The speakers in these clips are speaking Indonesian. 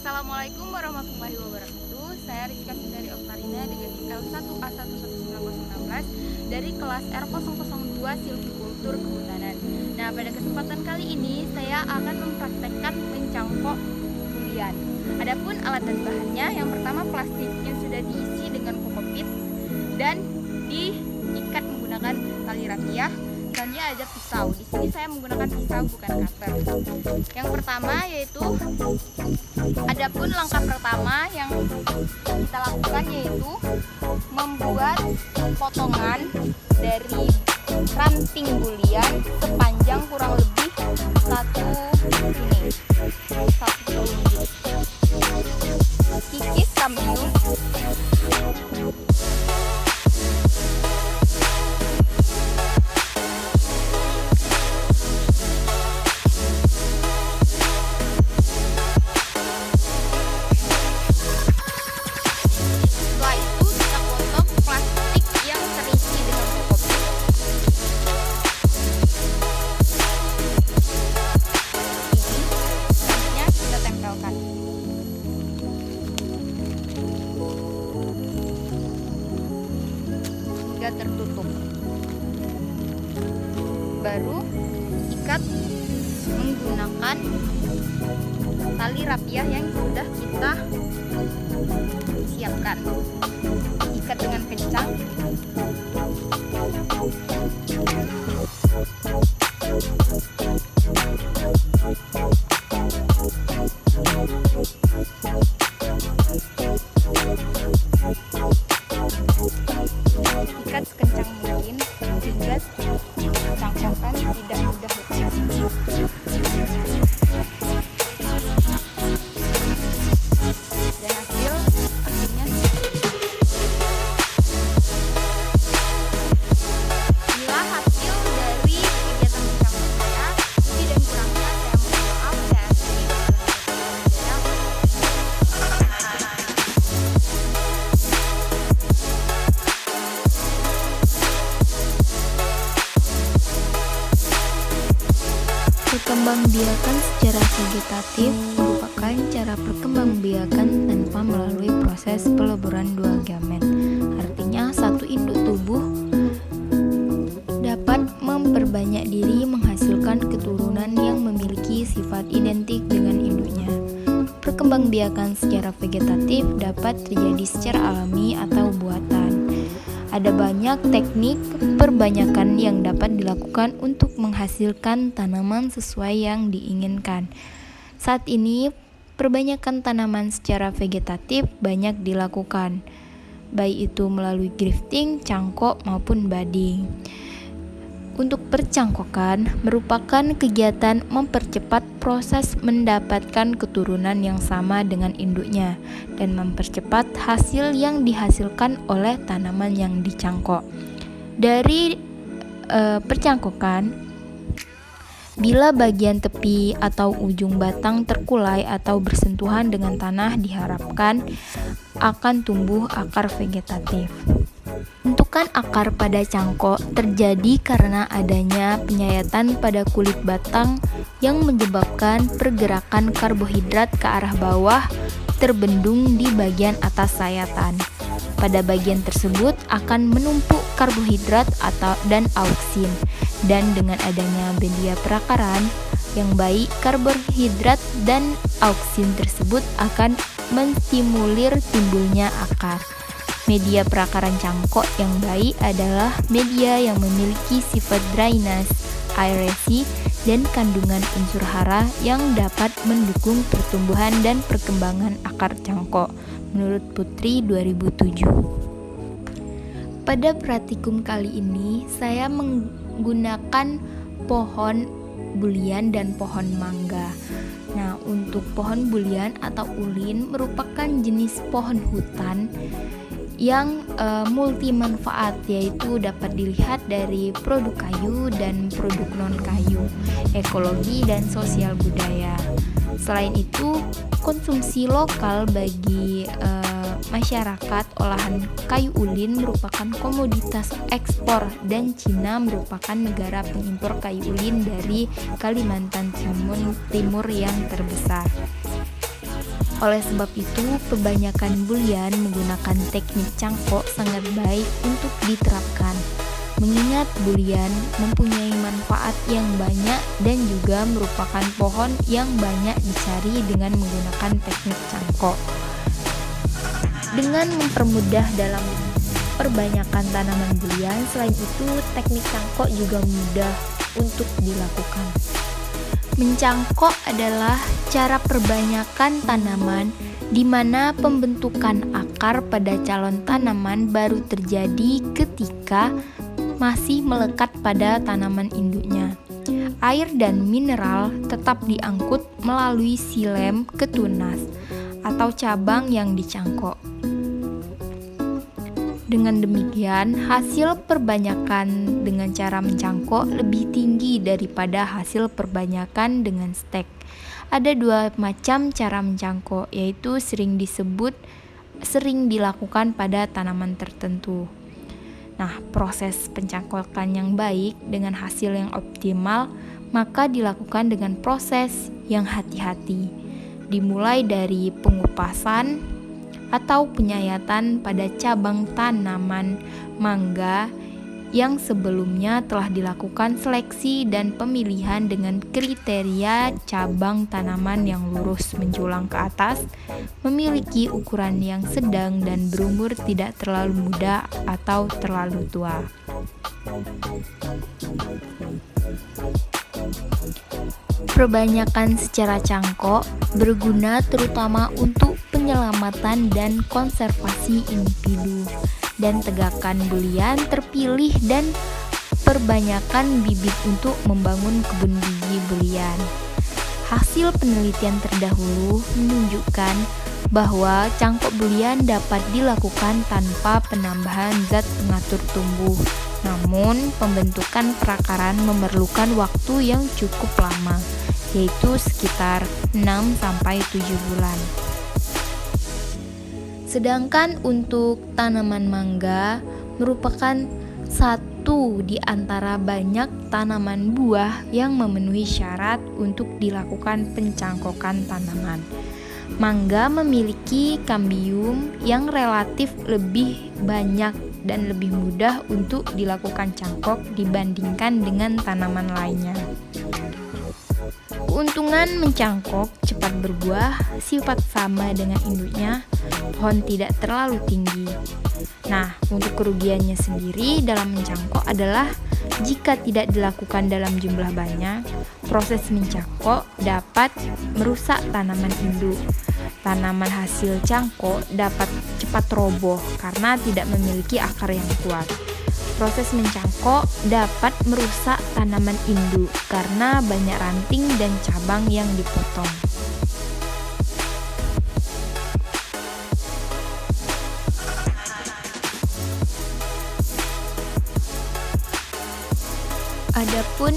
Assalamualaikum warahmatullahi wabarakatuh. Saya Rizka Sindari Oktarina dengan L1A11916 dari kelas R002 Silvikultur Kehutanan. Nah, pada kesempatan kali ini saya akan mempraktekkan mencangkok bulian. Adapun alat dan bahannya, yang pertama plastiknya sudah diisi dengan kokopit dan diikat menggunakan tali rapiah. Selanjutnya ada pisau. Di sini saya menggunakan pisau bukan cutter. Yang pertama yaitu adapun langkah pertama yang kita lakukan yaitu membuat potongan dari ranting bulian sepanjang kurang lebih satu telunjuk. Kikis sambil tertutup. Baru ikat menggunakan tali rapiah yang sudah kita siapkan. Ikat dengan kencang. Ikat sekencang mungkin sehingga cangkokan tidak mudah lepas. Dan akhirnya inilah hasil dari kegiatan mencangkok saya. Lebih dan kurangnya saya mohon maaf. Saya akhiri. Perkembangbiakan secara vegetatif merupakan cara perkembangbiakan tanpa melalui proses peleburan dua gamet. Artinya, satu induk tubuh dapat memperbanyak diri menghasilkan keturunan yang memiliki sifat identik dengan induknya. Perkembangbiakan secara vegetatif dapat terjadi secara alami atau buatan. Ada banyak teknik perbanyakan yang dapat dilakukan untuk menghasilkan tanaman sesuai yang diinginkan. Saat ini, perbanyakan tanaman secara vegetatif banyak dilakukan, baik itu melalui grafting, cangkok, maupun budding. Untuk percangkokan merupakan kegiatan mempercepat proses mendapatkan keturunan yang sama dengan induknya dan mempercepat hasil yang dihasilkan oleh tanaman yang dicangkok. Dari percangkokan, bila bagian tepi atau ujung batang terkulai atau bersentuhan dengan tanah, diharapkan akan tumbuh akar vegetatif. Bentukan akar pada cangkok terjadi karena adanya penyayatan pada kulit batang yang menyebabkan pergerakan karbohidrat ke arah bawah terbendung di bagian atas sayatan. Pada bagian tersebut akan menumpuk karbohidrat dan auksin, dan dengan adanya media perakaran yang baik, karbohidrat dan auksin tersebut akan menstimulir timbulnya akar. Media perakaran cangkok yang baik adalah media yang memiliki sifat drainase, aerasi, dan kandungan unsur hara yang dapat mendukung pertumbuhan dan perkembangan akar cangkok, menurut Putri 2007. Pada praktikum kali ini, saya menggunakan pohon bulian dan pohon mangga. Nah, untuk pohon bulian atau ulin merupakan jenis pohon hutan yang multi manfaat, yaitu dapat dilihat dari produk kayu dan produk non kayu, ekologi dan sosial budaya. Selain itu, konsumsi lokal bagi masyarakat olahan kayu ulin merupakan komoditas ekspor, dan Cina merupakan negara pengimpor kayu ulin dari Kalimantan Timur yang terbesar. Oleh sebab itu, kebanyakan bulian menggunakan teknik cangkok sangat baik untuk diterapkan, mengingat bulian mempunyai manfaat yang banyak dan juga merupakan pohon yang banyak dicari dengan menggunakan teknik cangkok. Dengan mempermudah dalam perbanyakan tanaman bulian, selain itu teknik cangkok juga mudah untuk dilakukan. Mencangkok adalah cara perbanyakan tanaman di mana pembentukan akar pada calon tanaman baru terjadi ketika masih melekat pada tanaman induknya. Air dan mineral tetap diangkut melalui silem ke tunas atau cabang yang dicangkok. Dengan demikian, hasil perbanyakan dengan cara mencangkok lebih tinggi daripada hasil perbanyakan dengan stek. Ada dua macam cara mencangkok, yaitu sering dilakukan pada tanaman tertentu. Nah, proses pencangkokan yang baik dengan hasil yang optimal maka dilakukan dengan proses yang hati-hati. Dimulai dari pengupasan atau penyayatan pada cabang tanaman mangga yang sebelumnya telah dilakukan seleksi dan pemilihan dengan kriteria cabang tanaman yang lurus menjulang ke atas, memiliki ukuran yang sedang dan berumur tidak terlalu muda atau terlalu tua. Perbanyakan secara cangkok berguna terutama untuk penyelamatan dan konservasi individu, dan tegakkan bulian terpilih dan perbanyakan bibit untuk membangun kebun biji bulian. Hasil penelitian terdahulu menunjukkan bahwa cangkok bulian dapat dilakukan tanpa penambahan zat pengatur tumbuh. Namun, pembentukan perakaran memerlukan waktu yang cukup lama, yaitu sekitar 6-7 bulan. Sedangkan untuk tanaman mangga merupakan satu di antara banyak tanaman buah yang memenuhi syarat untuk dilakukan pencangkokan tanaman. Mangga memiliki kambium yang relatif lebih banyak dan lebih mudah untuk dilakukan cangkok dibandingkan dengan tanaman lainnya. Keuntungan mencangkok cepat berbuah sifat sama dengan induknya, pohon tidak terlalu tinggi. Nah, untuk kerugiannya sendiri dalam mencangkok adalah jika tidak dilakukan dalam jumlah banyak, proses mencangkok dapat merusak tanaman induk. Tanaman hasil cangkok dapat cepat roboh karena tidak memiliki akar yang kuat. Proses mencangkok dapat merusak tanaman induk karena banyak ranting dan cabang yang dipotong. Adapun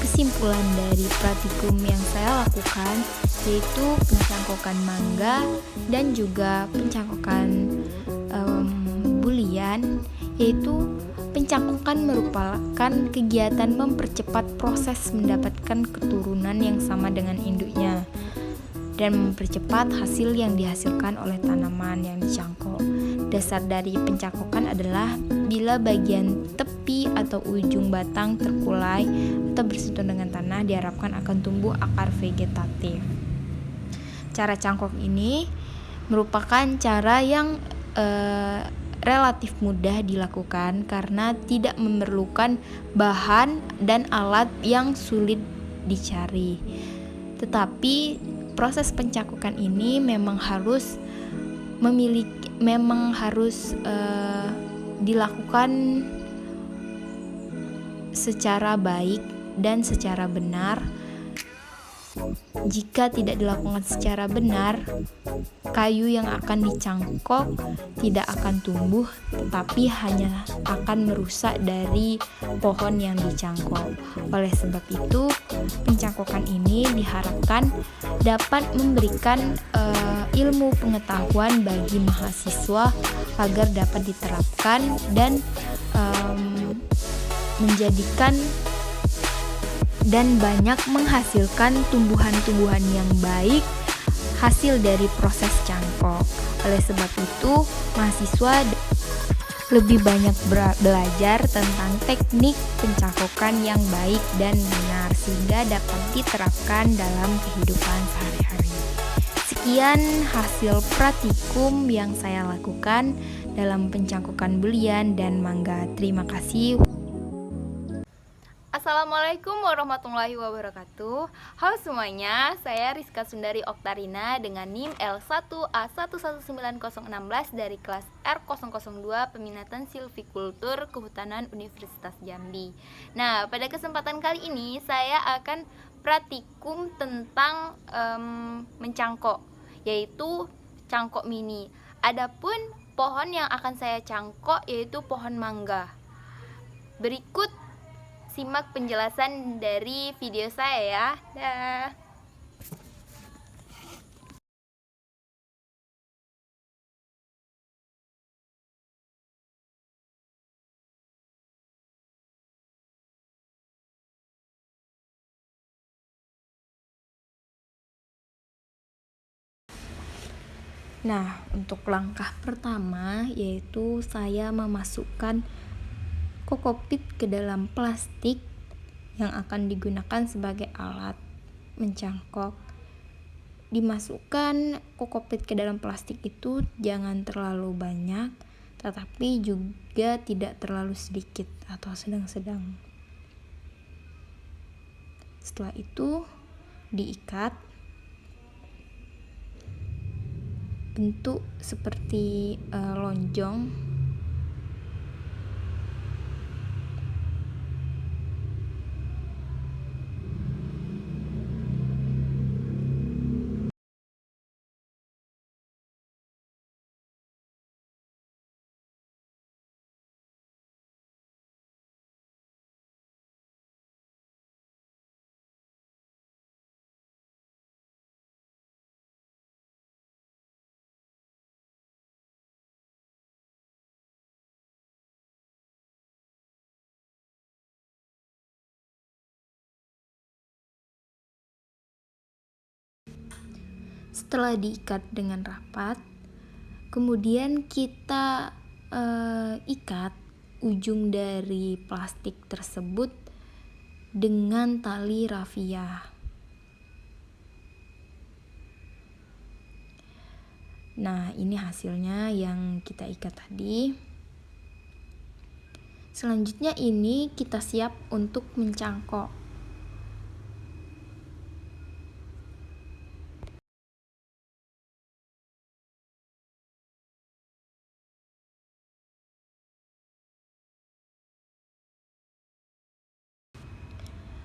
kesimpulan dari praktikum yang saya lakukan yaitu pencangkokan mangga dan juga pencangkokan bulian, yaitu pencangkokan merupakan kegiatan mempercepat proses mendapatkan keturunan yang sama dengan induknya dan mempercepat hasil yang dihasilkan oleh tanaman yang dicangkok. Dasar dari pencangkokan adalah bila bagian tepi atau ujung batang terkulai atau bersentuhan dengan tanah, diharapkan akan tumbuh akar vegetatif. Cara cangkok ini merupakan cara yang relatif mudah dilakukan karena tidak memerlukan bahan dan alat yang sulit dicari. Tetapi proses pencangkokan ini memang harus dilakukan secara baik dan secara benar. Jika tidak dilakukan secara benar, kayu yang akan dicangkok tidak akan tumbuh, tetapi hanya akan merusak dari pohon yang dicangkok. Oleh sebab itu, pencangkokan ini diharapkan dapat memberikan ilmu pengetahuan bagi mahasiswa agar dapat diterapkan dan menjadikan dan banyak menghasilkan tumbuhan-tumbuhan yang baik, hasil dari proses cangkok. Oleh sebab itu, mahasiswa lebih banyak belajar tentang teknik pencangkokan yang baik dan benar sehingga dapat diterapkan dalam kehidupan sehari-hari. Sekian hasil praktikum yang saya lakukan dalam pencangkokan bulian dan mangga. Terima kasih. Assalamualaikum warahmatullahi wabarakatuh. Halo semuanya, saya Rizka Sundari Oktarina dengan NIM L1A119016 dari kelas R002 Peminatan Silvikultur Kehutanan Universitas Jambi. Nah, pada kesempatan kali ini saya akan praktikum tentang mencangkok, yaitu cangkok mini. Adapun pohon yang akan saya cangkok yaitu pohon mangga. Berikut simak penjelasan dari video saya ya. Dah. Nah, untuk langkah pertama yaitu saya memasukkan kokopit ke dalam plastik yang akan digunakan sebagai alat mencangkok. Dimasukkan kokopit ke dalam plastik itu jangan terlalu banyak, tetapi juga tidak terlalu sedikit atau sedang-sedang. Setelah itu diikat bentuk seperti lonjong. Setelah diikat dengan rapat, kemudian kita ikat ujung dari plastik tersebut dengan tali rafia. Nah, ini hasilnya yang kita ikat tadi. Selanjutnya ini kita siap untuk mencangkok.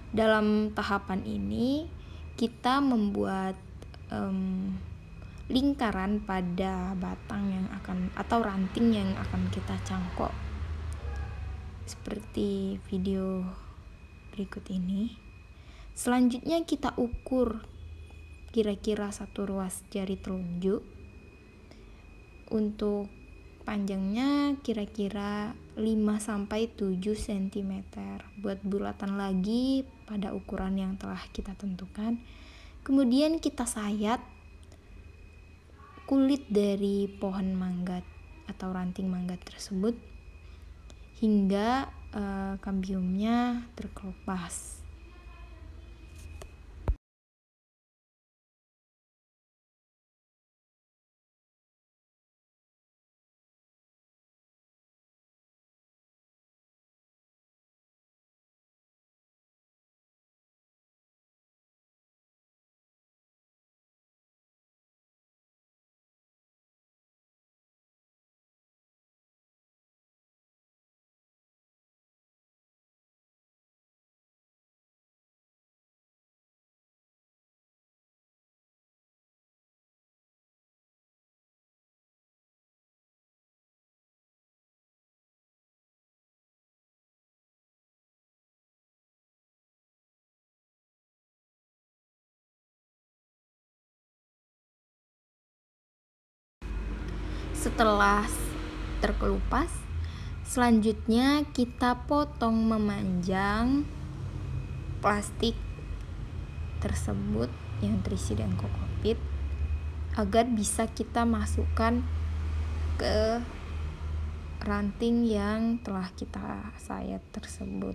Dalam tahapan ini kita membuat lingkaran pada batang yang akan atau ranting yang akan kita cangkok seperti video berikut ini. Selanjutnya kita ukur kira-kira satu ruas jari telunjuk. Untuk panjangnya kira-kira 5-7 cm. Buat bulatan lagi pada ukuran yang telah kita tentukan. Kemudian kita sayat kulit dari pohon mangga atau ranting mangga tersebut hingga kambiumnya terkelupas. Setelah terkelupas, selanjutnya kita potong memanjang plastik tersebut yang terisi dengan kokopit. agar bisa kita masukkan ke ranting yang telah kita sayat tersebut.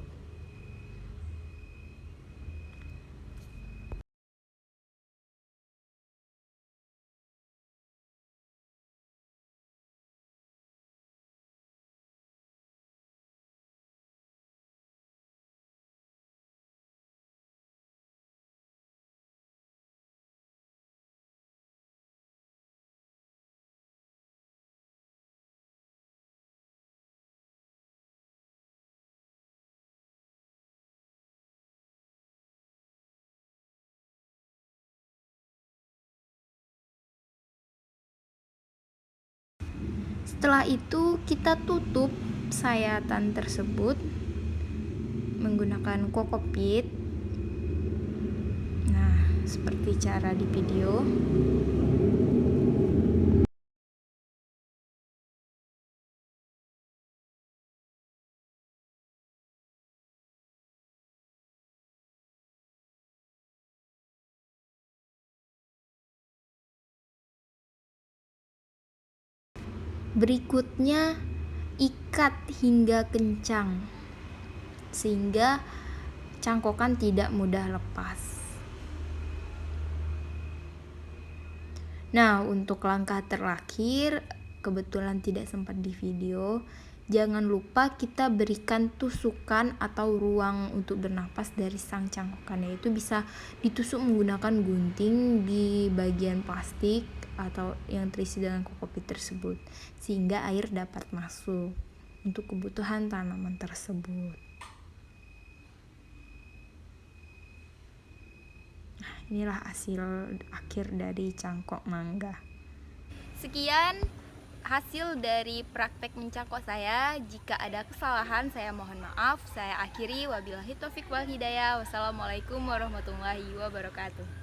Setelah itu kita tutup sayatan tersebut menggunakan kokopit. Nah, seperti cara di video. Berikutnya, ikat hingga kencang sehingga cangkokan tidak mudah lepas. Nah, untuk langkah terakhir, kebetulan tidak sempat di video, jangan lupa kita berikan tusukan atau ruang untuk bernapas dari sang cangkokan, yaitu bisa ditusuk menggunakan gunting di bagian plastik atau yang terisi dengan kokopit tersebut, sehingga air dapat masuk untuk kebutuhan tanaman tersebut. Nah, inilah hasil akhir dari cangkok mangga. Sekian hasil dari praktek mencangkok saya. Jika ada kesalahan saya mohon maaf. Saya akhiri, wabillahi taufik wal hidayah. Wassalamualaikum warahmatullahi wabarakatuh.